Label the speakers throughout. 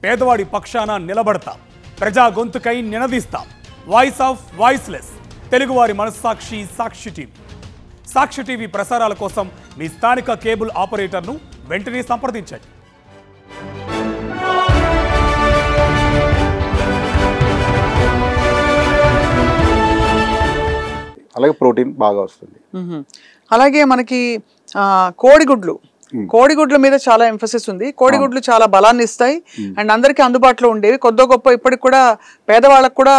Speaker 1: పేదవాడి పక్షాన నిలబడతాం, ప్రజా గొంతుకై నినదిస్తాం. వాయిస్ ఆఫ్ వాయిస్లెస్, తెలుగువారి మనస్సాక్షి సాక్షి టీవీ. సాక్షి టీవీ ప్రసారాల కోసం మీ స్థానిక కేబుల్ ఆపరేటర్ను వెంటనే సంప్రదించండి.
Speaker 2: అలాగే ప్రోటీన్ బాగా వస్తుంది.
Speaker 3: అలాగే మనకి కోడిగుడ్ల మీద చాలా ఎంఫసిస్ ఉంది. కోడిగుడ్లు చాలా బలాన్ని ఇస్తాయి అండ్ అందరికీ అందుబాటులో ఉండేవి. కొద్ది గొప్ప ఇప్పటికి కూడా పేదవాళ్ళకు కూడా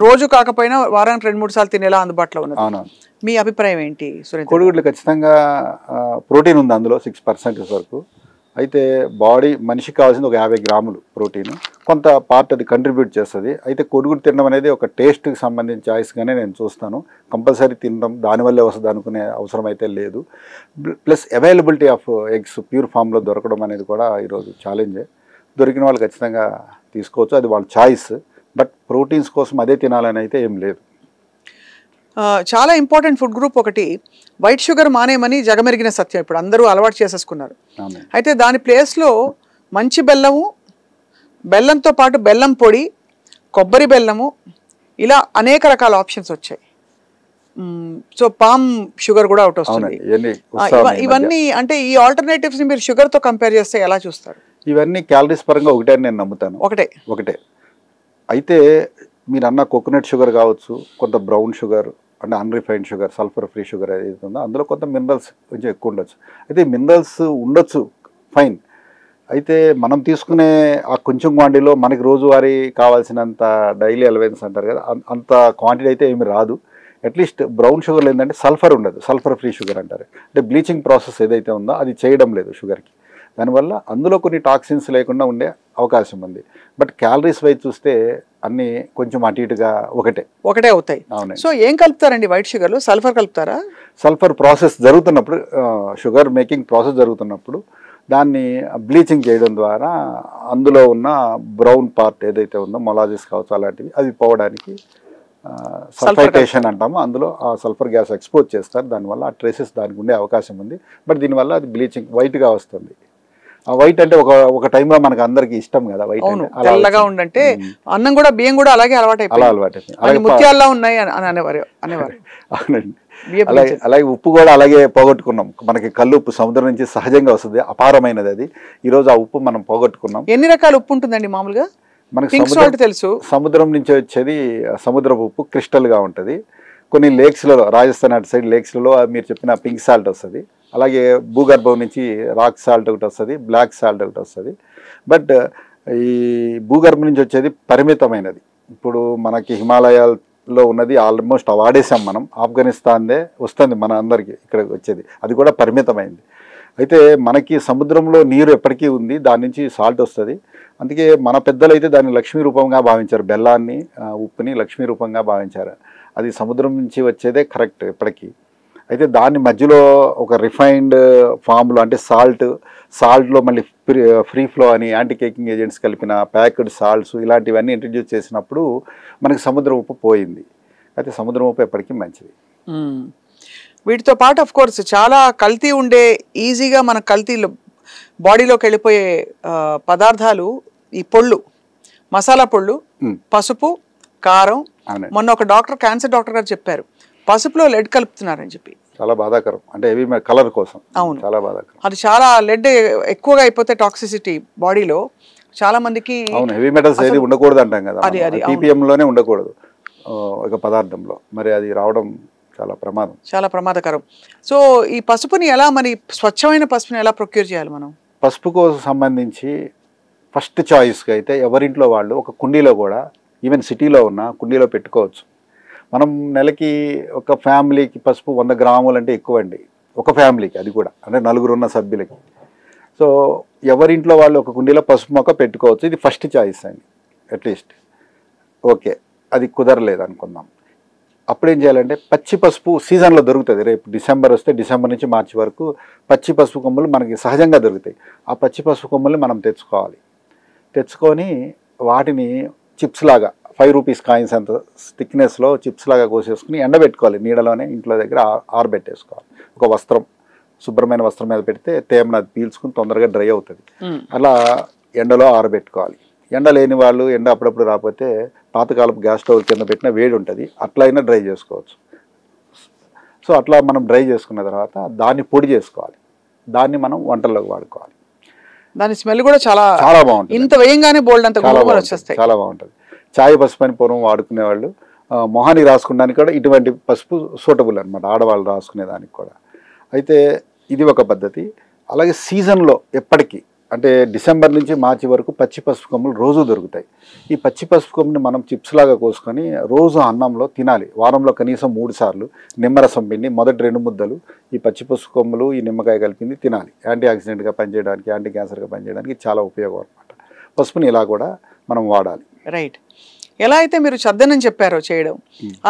Speaker 3: రోజు కాకపోయినా వారానికి 2-3 సార్లు తినేలా అందుబాటులో ఉన్నది. మీ అభిప్రాయం ఏంటి సురేంద్ర?
Speaker 2: కోడిగుడ్లు ఖచ్చితంగా ప్రోటీన్ ఉంది అందులో 6% వరకు. అయితే బాడీ మనిషికి కావాల్సింది ఒక 50 గ్రాములు ప్రోటీన్, కొంత పార్ట్ అది కంట్రిబ్యూట్ చేస్తుంది. అయితే కోడిగుడ్డు తినడం అనేది ఒక టేస్ట్కి సంబంధించిన చాయిస్గానే నేను చూస్తాను. కంపల్సరీ తినడం దానివల్లే వస్తుంది అనుకునే అవసరం అయితే లేదు. Plus availability of eggs pure ఫామ్లో దొరకడం అనేది కూడా ఈరోజు ఛాలెంజే. దొరికిన వాళ్ళు ఖచ్చితంగా తీసుకోవచ్చు, అది వాళ్ళ చాయిస్. బట్ ప్రోటీన్స్ కోసం అదే తినాలని అయితే ఏం లేదు.
Speaker 3: చాలా ఇంపార్టెంట్ ఫుడ్ గ్రూప్ ఒకటి వైట్ షుగర్ మానేమని జగమెరిగిన సత్యం ఇప్పుడు అందరూ అలవాటు చేసేసుకున్నారు. అయితే దాని ప్లేస్లో మంచి బెల్లంతో పాటు బెల్లం పొడి, కొబ్బరి బెల్లము, ఇలా అనేక రకాల ఆప్షన్స్ వచ్చాయి. సో పామ్ షుగర్ కూడా అవుట్ వస్తుంది. ఇవన్నీ అంటే ఈ ఆల్టర్నేటివ్స్ ని మీరు షుగర్తో కంపేర్ చేస్తే ఎలా చూస్తారు?
Speaker 2: ఇవన్నీ క్యాలరీస్ పరంగా ఒకటే అని నేను నమ్ముతాను. ఒకటే. అయితే మీరు అన్న కోకోనట్ షుగర్ కావచ్చు, కొంత బ్రౌన్ షుగర్ అంటే unrefined sugar, sulphur free sugar ఏదైతే ఉందో అందులో కొంత మినరల్స్ కొంచెం ఎక్కువ ఉండొచ్చు. అయితే మినరల్స్ ఉండొచ్చు, ఫైన్. అయితే మనం తీసుకునే ఆ కొంచెం క్వాంటిటీలో మనకి రోజువారీ కావాల్సినంత డైలీ అలవెన్స్ అంటారు కదా, అంత క్వాంటిటీ అయితే ఏమి రాదు. అట్లీస్ట్ బ్రౌన్ షుగర్లో ఏంటంటే సల్ఫర్ ఉండదు, సల్ఫర్ ఫ్రీ షుగర్ అంటారు. అంటే బ్లీచింగ్ ప్రాసెస్ ఏదైతే ఉందో అది చేయడం లేదు షుగర్కి. దానివల్ల అందులో కొన్ని టాక్సిన్స్ లేకుండా ఉండే అవకాశం ఉంది. బట్ క్యాలరీస్ వైజ్ చూస్తే అన్నీ కొంచెం అటు ఇటుగా ఒకటే
Speaker 3: అవుతాయి. అవును. సో ఏం కలుపుతారండి వైట్ షుగర్లో? సల్ఫర్ కలుపుతారా?
Speaker 2: సల్ఫర్ ప్రాసెస్ జరుగుతున్నప్పుడు, షుగర్ మేకింగ్ ప్రాసెస్ జరుగుతున్నప్పుడు దాన్ని బ్లీచింగ్ చేయడం ద్వారా అందులో ఉన్న బ్రౌన్ పార్ట్ ఏదైతే ఉందో మొలాజిస్ కావచ్చు అలాంటివి అది పోవడానికి సల్ఫైటేషన్ అంటాము. అందులో ఆ సల్ఫర్ గ్యాస్ ఎక్స్పోజ్ చేస్తారు. దానివల్ల ఆ ట్రేసెస్ దానికి ఉండే అవకాశం ఉంది. బట్ దీనివల్ల అది బ్లీచింగ్ వైట్గా వస్తుంది. ఆ వైట్ అంటే ఒక టైంలో మనకు అందరికి ఇష్టం కదా వైట్,
Speaker 3: తెల్లగా ఉండంటే అన్నం కూడా బియ్యం కూడా అలాగే అలవాటైపోయింది. ముత్యాల్లా ఉన్నాయి అని అనేవారు.
Speaker 2: అవునండి. అలాగే ఉప్పు కూడా అలాగే పోగొట్టుకున్నాం. మనకి కల్లు ఉప్పు సముద్రం నుంచి సహజంగా వస్తుంది, అపారమైనది అది. ఈరోజు ఆ ఉప్పు మనం పోగొట్టుకున్నాం.
Speaker 3: ఎన్ని రకాల ఉప్పు ఉంటుందండి మామూలుగా?
Speaker 2: మనకి తెలుసు, సముద్రం నుంచి వచ్చేది సముద్రపు ఉప్పు క్రిస్టల్గా ఉంటుంది. కొన్ని లేక్స్లలో, రాజస్థాన్ అటు సైడ్ లేక్స్లలో మీరు చెప్పిన పింక్ సాల్ట్ వస్తుంది. అలాగే భూగర్భం నుంచి రాక్ సాల్ట్ ఒకటి వస్తుంది, బ్లాక్ సాల్ట్ ఒకటి వస్తుంది. బట్ ఈ భూగర్భం నుంచి వచ్చేది పరిమితమైనది. ఇప్పుడు మనకి హిమాలయాల్లో ఉన్నది ఆల్మోస్ట్ వాడేసాం మనం. ఆఫ్ఘనిస్తాన్దే వస్తుంది మన అందరికీ ఇక్కడ వచ్చేది, అది కూడా పరిమితమైంది. అయితే మనకి సముద్రంలో నీరు ఎప్పటికీ ఉంది, దాని నుంచి సాల్ట్ వస్తుంది. అందుకే మన పెద్దలు అయితే దాన్ని లక్ష్మీ రూపంగా భావించారు. బెల్లాన్ని, ఉప్పుని లక్ష్మీ రూపంగా భావించారు. అది సముద్రం నుంచి వచ్చేదే కరెక్ట్ ఎప్పటికీ. అయితే దాన్ని మధ్యలో ఒక రిఫైన్డ్ ఫామ్లో అంటే సాల్ట్లో మళ్ళీ ఫ్రీ ఫ్లో అని యాంటీ కేకింగ్ ఏజెంట్స్ కలిపిన ప్యాక్డ్ సాల్ట్స్ ఇలాంటివన్నీ ఇంట్రడ్యూస్ చేసినప్పుడు మనకి సముద్రం ఉప్పు పోయింది. అయితే సముద్రం ఉప్పు ఎప్పటికీ మంచిది.
Speaker 3: వీటితో పాటు ఆఫ్ కోర్స్ చాలా కల్తీ ఉండే, ఈజీగా మన కల్తీలో బాడీలోకి వెళ్ళిపోయే పదార్థాలు ఈ పొళ్ళు, మసాలా పొళ్ళు, పసుపు, కారం. మొన్న ఒక క్యాన్సర్ డాక్టర్ గారు చెప్పారు పసుపులో లెడ్ కలుపుతున్నారని చెప్పి.
Speaker 2: చాలా బాధాకరం. అంటే హెవీ కలర్ కోసం. అవును, చాలా బాధాకరం.
Speaker 3: అది చాలా లెడ్ ఎక్కువగా అయిపోతే టాక్సిసిటీ బాడీలో చాలా మందికి.
Speaker 2: అవును, హెవీ మెటల్స్ ఏది ఉండకూడదు అంటాం కదా, టీపీఎంలోనే ఉండకూడదు ఒక పదార్థంలో. మరి అది రావడం చాలా ప్రమాదకరం. సో
Speaker 3: ఈ పసుపుని ఎలా, మరి స్వచ్ఛమైన పసుపుని ఎలా ప్రొక్యూర్ చేయాలి మనం?
Speaker 2: పసుపుకు సంబంధించి ఫస్ట్ చాయిస్గా అయితే ఎవరింట్లో వాళ్ళు ఒక కుండీలో కూడా, ఈవెన్ సిటీలో ఉన్న కుండీలో పెట్టుకోవచ్చు. మనం నెలకి ఒక ఫ్యామిలీకి పసుపు 100 గ్రాములు అంటే ఎక్కువ అండి, ఒక ఫ్యామిలీకి, అది కూడా అంటే 4 ఉన్న సభ్యులకి. సో ఎవరింట్లో వాళ్ళు ఒక కుండీలో పసుపు మొక్క పెట్టుకోవచ్చు. ఇది ఫస్ట్ చాయిస్ అండి. అట్లీస్ట్ ఓకే, అది కుదరలేదు అనుకుందాం. అప్పుడేం చేయాలంటే పచ్చి పసుపు సీజన్లో దొరుకుతుంది. రేపు డిసెంబర్ వస్తే డిసెంబర్ నుంచి మార్చి వరకు పచ్చి పసుపు కొమ్ములు మనకి సహజంగా దొరుకుతాయి. ఆ పచ్చి పసుపు కొమ్ముల్ని మనం తెచ్చుకొని వాటిని చిప్స్ లాగా 5 రూపీస్ కాయిన్స్ అంత థిక్నెస్లో చిప్స్ లాగా కోసేసుకుని ఎండబెట్టుకోవాలి. నీడలోనే ఇంట్లో దగ్గర ఆరబెట్టేసుకోవాలి. ఒక వస్త్రం, శుభ్రమైన వస్త్రం మీద పెడితే తేమను అది పీల్చుకుని తొందరగా డ్రై అవుతుంది. అలా ఎండలో ఆరబెట్టుకోవాలి. ఎండ లేని వాళ్ళు ఎండ అప్పుడప్పుడు రాకపోతే పాతకాలపు గ్యాస్ స్టవ్ కింద పెట్టిన వేడి ఉంటుంది, అట్లా అయినా డ్రై చేసుకోవచ్చు. సో అట్లా మనం డ్రై చేసుకున్న తర్వాత దాన్ని పొడి చేసుకోవాలి, దాన్ని మనం వంటల్లోకి వాడుకోవాలి.
Speaker 3: దాని స్మెల్ కూడా చాలా
Speaker 2: చాలా బాగుంటుంది.
Speaker 3: ఇంత వేయంగానే బోల్డ్ అంత గుమగుమలు వచ్చేస్తాయి.
Speaker 2: చాలా బాగుంటుంది. చాయ్ పసుపు అని పూర్వం వాడుకునే వాళ్ళు మొహానికి రాసుకునేదానికి కూడా ఇటువంటి పసుపు సూటబుల్ అనమాట, ఆడవాళ్ళు రాసుకునేదానికి కూడా. అయితే ఇది ఒక పద్ధతి. అలాగే సీజన్లో ఎప్పటికీ అంటే డిసెంబర్ నుంచి మార్చి వరకు పచ్చి పసుపు కొమ్ములు రోజు దొరుకుతాయి. ఈ పచ్చి పసుపు కొమ్ముని మనం చిప్స్ లాగా కోసుకొని రోజు అన్నంలో తినాలి. వారంలో కనీసం 3 సార్లు నిమ్మరసం పిండి మొదటి 2 ముద్దలు ఈ పచ్చి పసుపు కొమ్ములు ఈ నిమ్మకాయ కలిపింది తినాలి. యాంటీ ఆక్సిడెంట్గా పనిచేయడానికి, యాంటీ క్యాన్సర్గా పనిచేయడానికి చాలా ఉపయోగం అనమాట. పసుపుని ఇలా కూడా మనం వాడాలి.
Speaker 3: రైట్. ఎలా అయితే మీరు చద్దనం చెప్పారో చేయడం,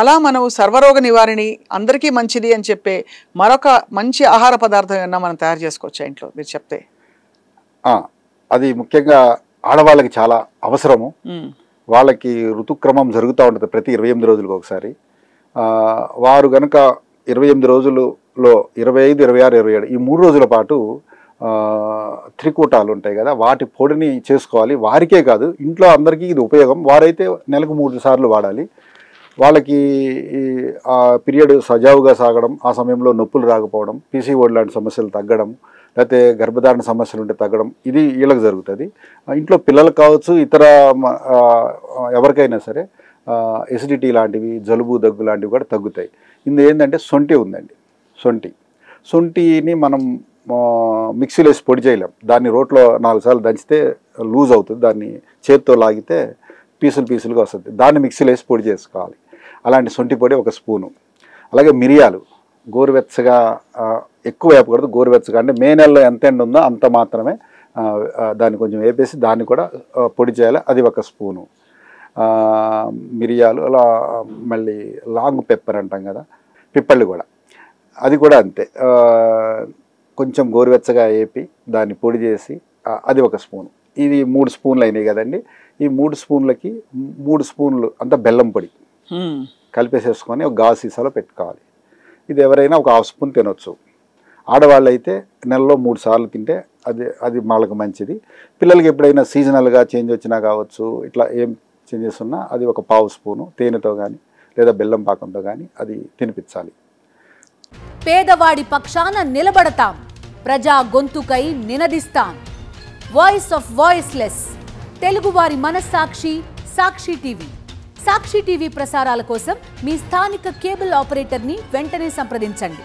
Speaker 3: అలా మనం సర్వరోగ నివారణి అందరికీ మంచిది అని చెప్పే మరొక మంచి ఆహార పదార్థం ఏమన్నా మనం తయారు చేసుకోవచ్చా ఇంట్లో మీరు చెప్తే?
Speaker 2: అది ముఖ్యంగా ఆడవాళ్ళకి చాలా అవసరము. వాళ్ళకి ఋతుక్రమం జరుగుతూ ఉంటుంది ప్రతి 28 రోజులకు ఒకసారి. వారు కనుక 28 రోజులలో 25, 26, 27 ఈ 3 రోజుల పాటు త్రికూటాలు ఉంటాయి కదా, వాటి పొడిని చేసుకోవాలి. వారికే కాదు ఇంట్లో అందరికీ ఇది ఉపయోగం. వారైతే నెలకు 3 సార్లు వాడాలి. వాళ్ళకి ఆ పీరియడ్ సజావుగా సాగడం, ఆ సమయంలో నొప్పులు రాకపోవడం, పీసీఓడి లాంటి సమస్యలు తగ్గడం, లేకపోతే గర్భధారణ సమస్యలు ఉంటే తగ్గడం, ఇది వీళ్ళకి జరుగుతుంది. ఇంట్లో పిల్లలకు కావచ్చు, ఇతర ఎవరికైనా సరే ఎసిడిటీ లాంటివి, జలుబు దగ్గు లాంటివి కూడా తగ్గుతాయి. ఇందులో ఏంటంటే సొంటి ఉందండి. సొంటిని మనం మిక్సీలో వేసి పొడి చేయలేం. దాన్ని రోట్లో 4 సార్లు దంచితే లూజ్ అవుతుంది, దాన్ని చేత్తో లాగితే పీసులుగా వస్తుంది. దాన్ని మిక్సీలో వేసి పొడి చేసుకోవాలి. అలాంటి సొంటి పొడి 1 స్పూను. అలాగే మిరియాలు గోరువెచ్చగా, ఎక్కువ వేపకూడదు, గోరువెచ్చగా అంటే మే నెలలో ఎంత ఎండ ఉందో అంత మాత్రమే దాన్ని కొంచెం వేపేసి దాన్ని కూడా పొడి చేయాలి. అది 1 స్పూను మిరియాలు. అలా మళ్ళీ లాంగ్ పెప్పర్ అంటాం కదా, పిప్పళ్ళు కూడా, అది కూడా అంతే. కొంచెం గోరువెచ్చగా వేపి దాన్ని పొడి చేసి అది 1 స్పూను. ఇది 3 స్పూన్లు అయినాయి కదండి. ఈ 3 స్పూన్లకి 3 స్పూన్లు అంతా బెల్లం పొడి కలిపేసేసుకొని ఒక గాజు సీసాలో పెట్టుకోవాలి. ఇది ఎవరైనా ఒక 1/2 స్పూన్ తినొచ్చు. ఆడవాళ్ళు అయితే నెలలో 3 సార్లు తింటే అది వాళ్ళకి మంచిది. పిల్లలకి ఎప్పుడైనా సీజనల్గా చేంజ్ వచ్చినా కావచ్చు, ఇట్లా ఏం చేంజెస్ ఉన్నా అది 1/4 స్పూను తేనెతో కానీ లేదా బెల్లం పాకంతో కానీ అది తినిపించాలి.
Speaker 4: పేదవాడి పక్షాన నిలబడతాం, ప్రజా గొంతుకై నినదిస్తాం. వాయిస్ ఆఫ్ వాయిస్లెస్, తెలుగువారి మనస్సాక్షి సాక్షి టీవీ. సాక్షి టీవీ ప్రసారాల కోసం మీ స్థానిక కేబుల్ ఆపరేటర్ని వెంటనే సంప్రదించండి.